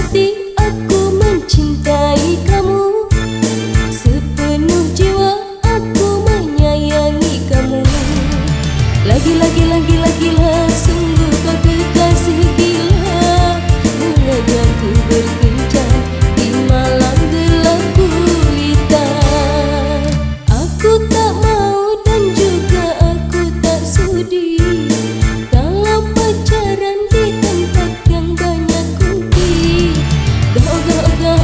pasti aku mencintai kamu. Sepenuh jiwa aku menyayangi kamu. Lagi sungguh kau kekasih gila, mengejarku berkencan di malam gelap gulita. Aku tak mau dan juga aku tak sudi kalau pacaran di tempat yang banyak kunci.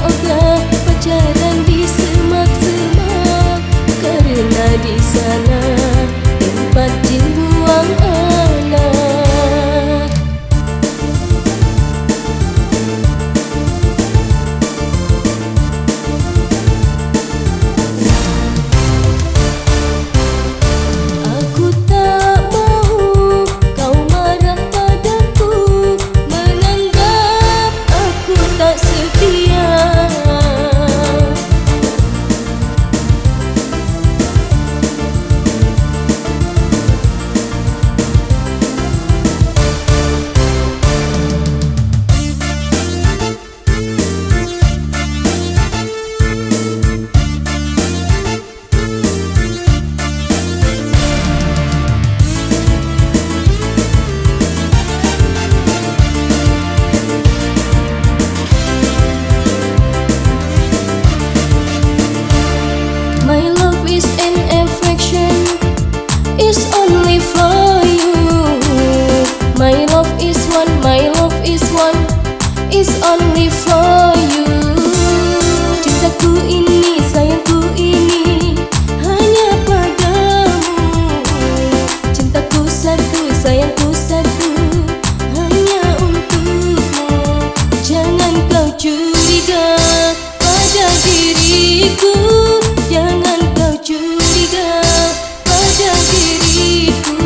Ogah pacaran di semak-semak, karena di sana tempat jin buang anak. Aku tak mau kau marah padaku, menganggap aku tak setia. My love is an affection, is only for you. My love is one, is only for you. Cintaku ini, sayangku ini, hanya padamu. Cintaku satu, sayangku satu, hanya untukmu. Jangan kau curiga pada diriku, jangan kau curiga pada diriku.